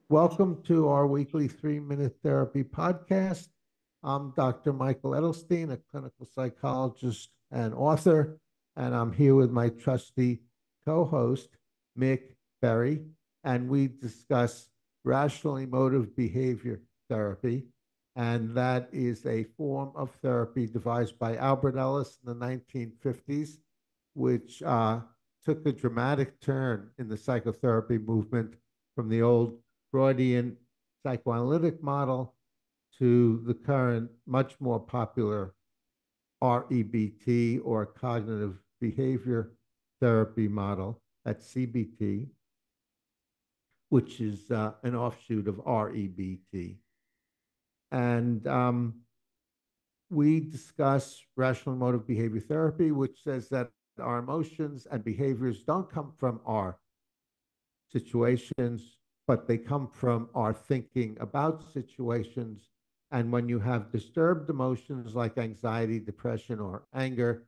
Welcome to our weekly 3-minute therapy podcast. I'm Dr. Michael Edelstein, a clinical psychologist and author, and I'm here with my trusty co-host, Mick Berry, and we discuss rational emotive behavior therapy, and that is a form of therapy devised by Albert Ellis in the 1950s, which took a dramatic turn in the psychotherapy movement from the old Freudian psychoanalytic model to the current, much more popular REBT or cognitive behavior therapy model at CBT, which is an offshoot of REBT. And we discuss rational emotive behavior therapy, which says that our emotions and behaviors don't come from our situations, but they come from our thinking about situations. And when you have disturbed emotions like anxiety, depression, or anger,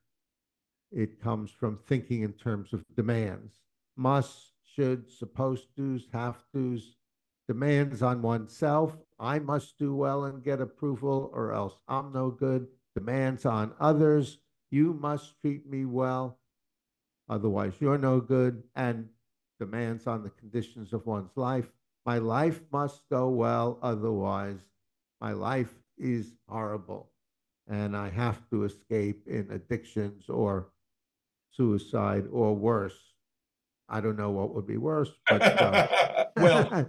it comes from thinking in terms of demands: must, should, supposed to's, have to's, demands on oneself. I must do well and get approval, or else I'm no good. Demands on others. You must treat me well, otherwise you're no good. And demands on the conditions of one's life. My life must go well, otherwise my life is horrible and I have to escape in addictions or suicide or worse. I don't know what would be worse, but Well,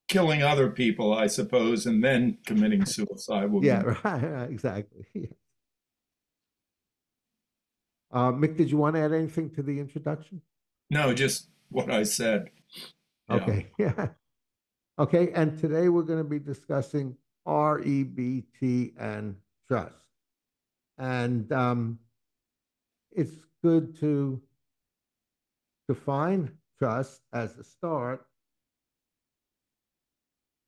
killing other people, I suppose, and then committing suicide would yeah, be. right, exactly. Mick, did you want to add anything to the introduction? No, just what I said. Yeah. Okay, yeah. Okay, and today we're going to be discussing REBT and trust. And it's good to define trust as a start.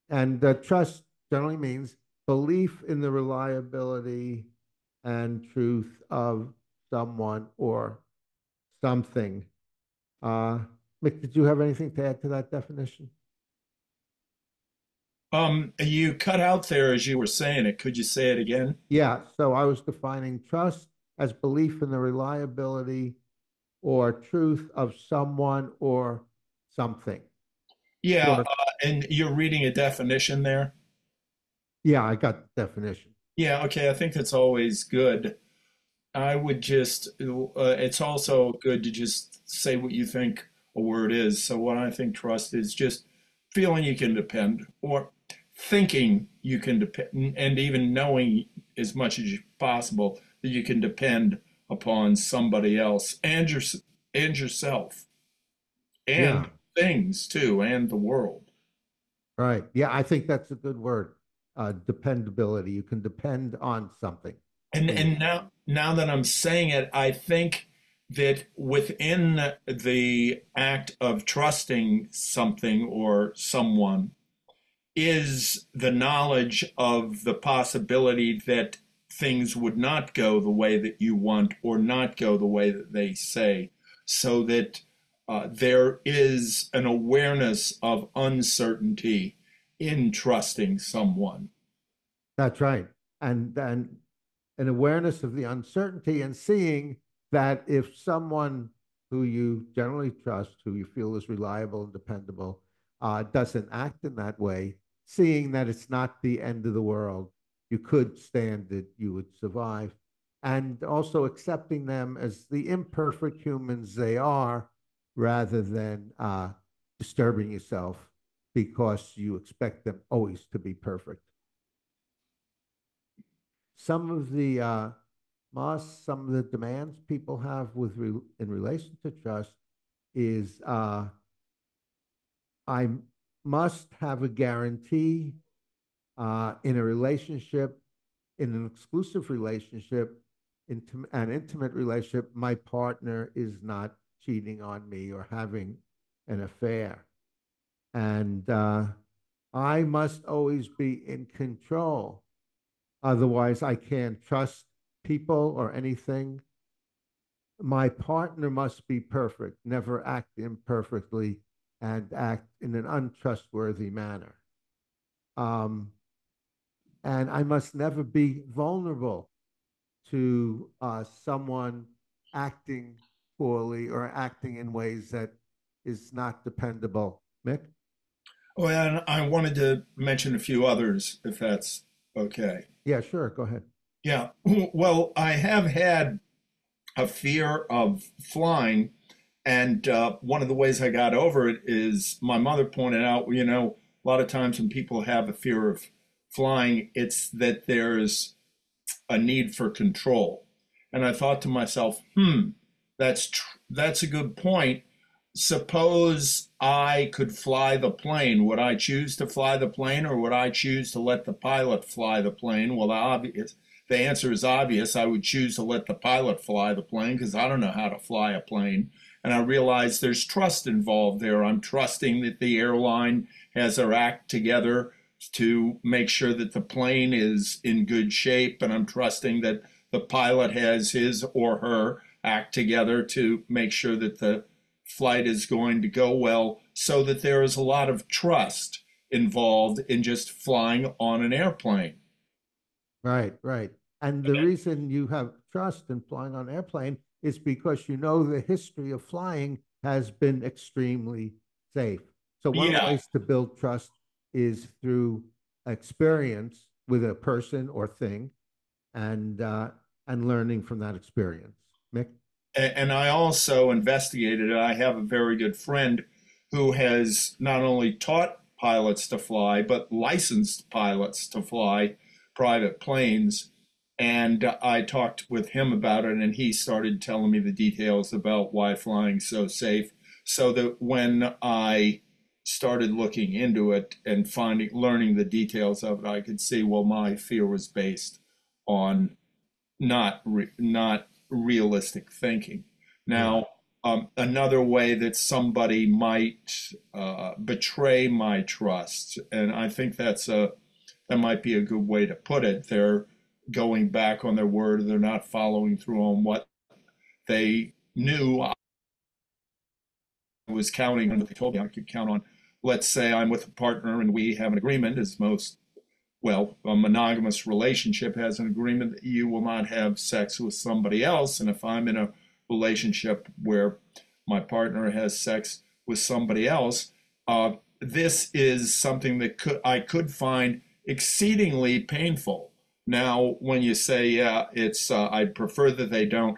And trust generally means belief in the reliability and truth of someone or something. Uh, Mick, did you have anything to add to that definition? You cut out there as you were saying it. Could you say it again? Yeah, so I was defining trust as belief in the reliability or truth of someone or something. Yeah, Or, and you're reading a definition there. yeah, I got the definition. Yeah, okay. I think that's always good. I would just, it's also good to just say what you think a word is. So, what I think trust is just feeling you can depend or thinking you can depend, and even knowing as much as possible that you can depend upon somebody else and yourself and Yeah, things too, and the world. right. Yeah, I think that's a good word. Dependability. You can depend on something. And So you, now that I'm saying it, I think that within the act of trusting something or someone is the knowledge of the possibility that things would not go the way that you want or not go the way that they say, so that there is an awareness of uncertainty in trusting someone. that's right. And an awareness of the uncertainty and seeing that if someone who you generally trust, who you feel is reliable and dependable, doesn't act in that way, seeing that it's not the end of the world, you could stand it, you would survive, and also accepting them as the imperfect humans they are, rather than disturbing yourself because you expect them always to be perfect. Some of the some of the demands people have in relation to trust is I must have a guarantee in a relationship, in an exclusive relationship, an intimate relationship, my partner is not cheating on me or having an affair. And I must always be in control. Otherwise, I can't trust people or anything. My partner must be perfect, never act imperfectly, and act in an untrustworthy manner. Um, and I must never be vulnerable to someone acting poorly or acting in ways that is not dependable. Mick? Oh, and I wanted to mention a few others, if that's okay. Yeah, sure. Go ahead. Yeah. Well, I have had a fear of flying. And one of the ways I got over it is my mother pointed out, a lot of times when people have a fear of flying, it's that there's a need for control. And I thought to myself, that's a good point. Suppose I could fly the plane. Would I choose to fly the plane, or would I choose to let the pilot fly the plane? Well, the answer is obvious. I would choose to let the pilot fly the plane because I don't know how to fly a plane. And I realize there's trust involved there. I'm trusting that the airline has their act together to make sure that the plane is in good shape, and I'm trusting that the pilot has his or her act together to make sure that the flight is going to go well, so that there is a lot of trust involved in just flying on an airplane. Right, right. And the reason you have trust in flying on an airplane is because you know the history of flying has been extremely safe. So one of the Yeah, ways to build trust is through experience with a person or thing, and learning from that experience. Mick? and I also investigated it. I have a very good friend who has not only taught pilots to fly, but licensed pilots to fly private planes. And I talked with him about it, and he started telling me the details about why flying's so safe. So that when I started looking into it and learning the details of it, I could see, well, my fear was based on not realistic thinking. Yeah. Now, another way that somebody might betray my trust, and I think that might be a good way to put it. They're going back on their word. They're not following through on what they knew I was counting on. What they told me I could count on. Let's say I'm with a partner and we have an agreement, as most a monogamous relationship has an agreement that you will not have sex with somebody else. And if I'm in a relationship where my partner has sex with somebody else, this is something that I could find exceedingly painful. Now, when you say, yeah, it's, I prefer that they don't,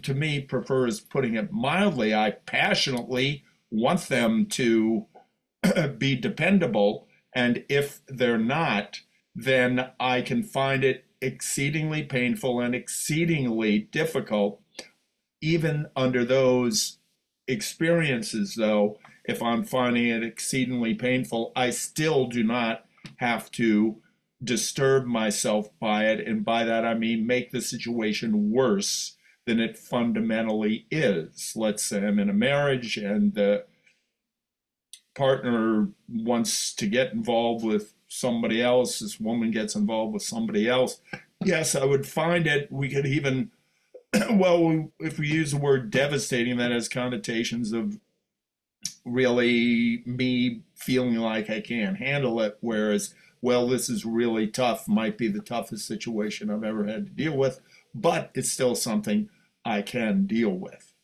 to me, prefer is putting it mildly. I passionately want them to be dependable. And if they're not, then I can find it exceedingly painful and exceedingly difficult. Even under those experiences, though, if I'm finding it exceedingly painful, I still do not have to disturb myself by it. And by that, I mean make the situation worse than it fundamentally is. Let's say I'm in a marriage and the partner wants to get involved with somebody else, this woman gets involved with somebody else, yes, I would find it, we could even, well, if we use the word devastating, that has connotations of really me feeling like I can't handle it, whereas, well, this is really tough, might be the toughest situation I've ever had to deal with, but it's still something I can deal with.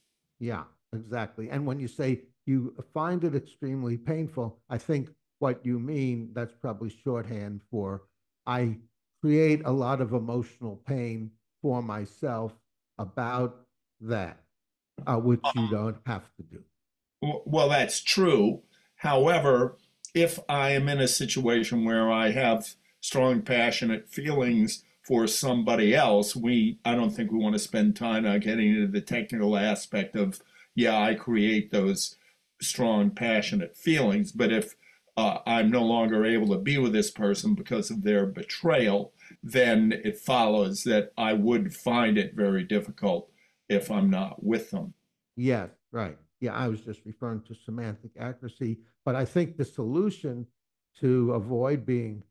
Yeah, exactly. And when you say you find it extremely painful, I think what you mean, that's probably shorthand for I create a lot of emotional pain for myself about that, which you don't have to do. Well, that's true. However, if I am in a situation where I have strong, passionate feelings for somebody else, I don't think we want to spend time getting into the technical aspect of, yeah, I create those strong, passionate feelings. But if I'm no longer able to be with this person because of their betrayal, then it follows that I would find it very difficult if I'm not with them. Yes, right. Yeah, I was just referring to semantic accuracy, but I think the solution to avoid being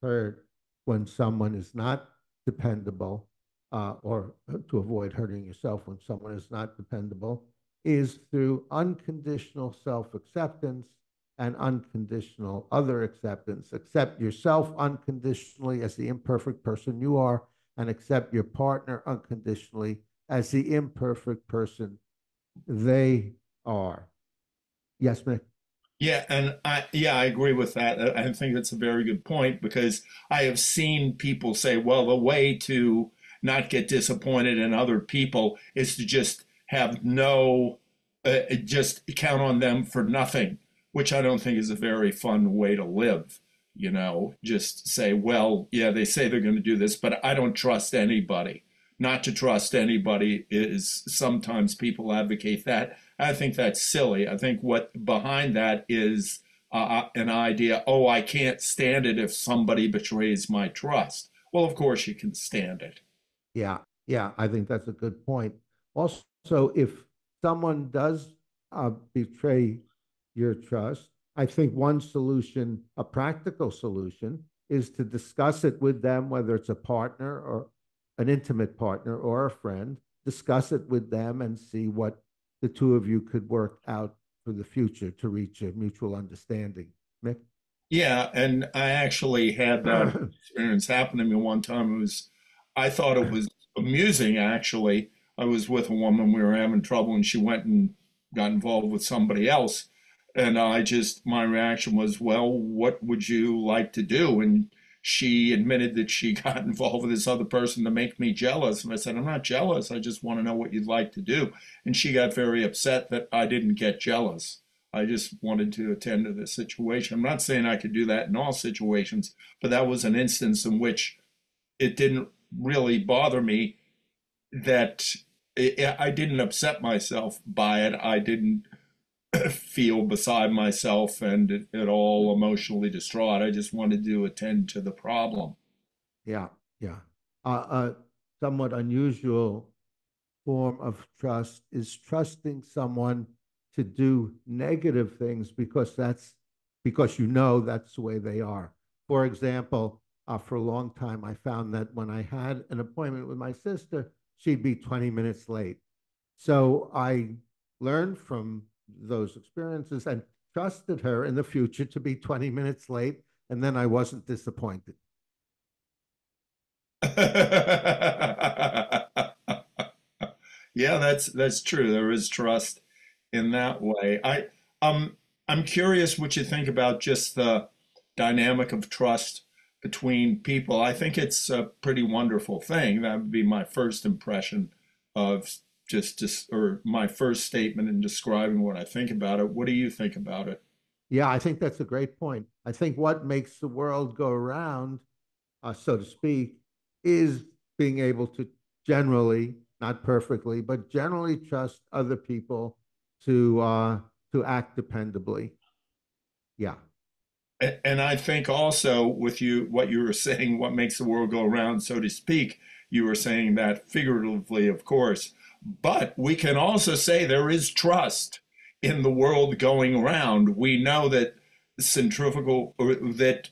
hurt when someone is not dependable, or to avoid hurting yourself when someone is not dependable, is through unconditional self acceptance and unconditional other acceptance. Accept yourself unconditionally as the imperfect person you are, and accept your partner unconditionally as the imperfect person they are. Yes, Mick? I agree with that. I think that's a very good point because I have seen people say, well, the way to not get disappointed in other people is to just have no, just count on them for nothing, which I don't think is a very fun way to live. Just say, well, yeah, they say they're going to do this, but I don't trust anybody. Not to trust anybody is sometimes people advocate that. I think that's silly. I think what behind that is an idea, oh, I can't stand it if somebody betrays my trust. Well, of course you can stand it. Yeah, yeah, I think that's a good point. Also, if someone does betray your trust, I think one solution, a practical solution, is to discuss it with them, whether it's a partner or an intimate partner or a friend, discuss it with them and see what the two of you could work out for the future to reach a mutual understanding. Mick? Yeah, and I actually had that experience happen to me one time. I thought it was amusing, actually. I was with a woman, we were having trouble, and she went and got involved with somebody else. And my reaction was, well, what would you like to do? And she admitted that she got involved with this other person to make me jealous. And I said, I'm not jealous. I just want to know what you'd like to do. And she got very upset that I didn't get jealous. I just wanted to attend to the situation. I'm not saying I could do that in all situations, but that was an instance in which it didn't really bother me that I didn't upset myself by it. I didn't feel beside myself and at all emotionally distraught. I just wanted to attend to the problem. Yeah, yeah. A somewhat unusual form of trust is trusting someone to do negative things because you know that's the way they are. For example, for a long time, I found that when I had an appointment with my sister, she'd be 20 minutes late. So I learned from those experiences and trusted her in the future to be 20 minutes late, and then I wasn't disappointed. Yeah, that's true. There is trust in that way. I'm curious what you think about just the dynamic of trust between people. I think it's a pretty wonderful thing. That would be my first impression of or my first statement in describing what I think about it. What do you think about it? Yeah, I think that's a great point. I think what makes the world go around, so to speak, is being able to generally, not perfectly, but generally trust other people to act dependably. Yeah, And I think also with you, what you were saying, what makes the world go around, so to speak, you were saying that figuratively, of course. But we can also say there is trust in the world going around. We know that centrifugal, or that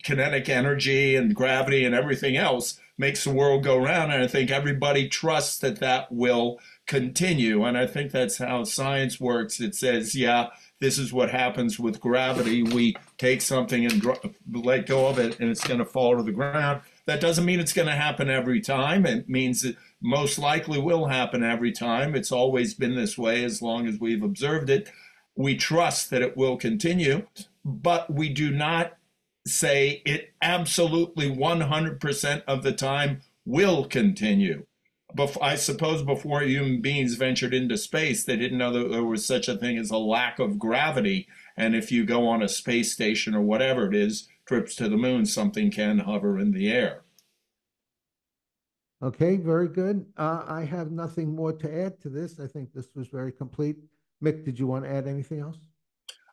kinetic energy and gravity and everything else makes the world go round. And I think everybody trusts that that will continue. And I think that's how science works. It says, yeah, this is what happens with gravity. We take something and let go of it, and it's going to fall to the ground. That doesn't mean it's going to happen every time. It means it most likely will happen every time. It's always been this way as long as we've observed it. We trust that it will continue, but we do not say it absolutely 100% of the time will continue. I suppose before human beings ventured into space, they didn't know that there was such a thing as a lack of gravity. And if you go on a space station or whatever it is, trips to the moon, something can hover in the air. okay, very good. I have nothing more to add to this. I think this was very complete. Mick, did you want to add anything else?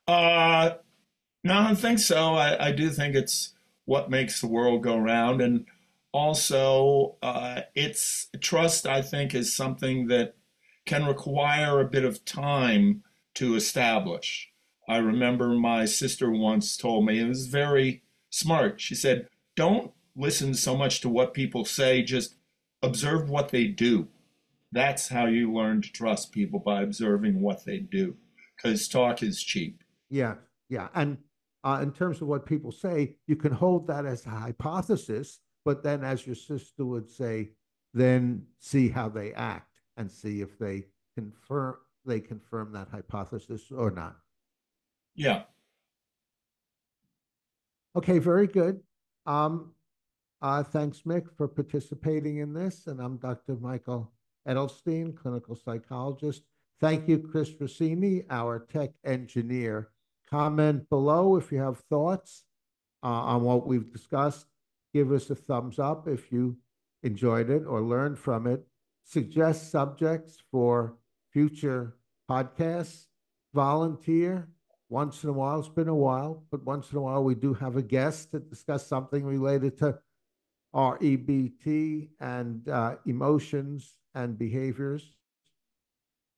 Uh, no, I don't think so. I do think it's what makes the world go round. And also, it's trust, I think, is something that can require a bit of time to establish. I remember my sister once told me, it was very smart. She said, don't listen so much to what people say, just observe what they do. That's how you learn to trust people, by observing what they do, because talk is cheap. Yeah, yeah. And in terms of what people say, you can hold that as a hypothesis, but then, as your sister would say, then see how they act and see if confirm confirm that hypothesis or not. Yeah. Okay, very good. Um, thanks, Mick, for participating in this. And I'm Dr. Michael Edelstein, clinical psychologist. Thank you, Chris Rossini, our tech engineer. Comment below if you have thoughts on what we've discussed. Give us a thumbs up if you enjoyed it or learned from it. Suggest subjects for future podcasts. Volunteer. Once in a while, it's been a while, but once in a while, we do have a guest to discuss something related to REBT and emotions and behaviors.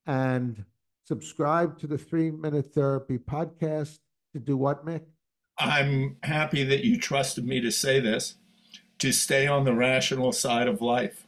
And subscribe to the 3 Minute Therapy podcast to do what, Mick? I'm happy that you trusted me to say this, to stay on the rational side of life.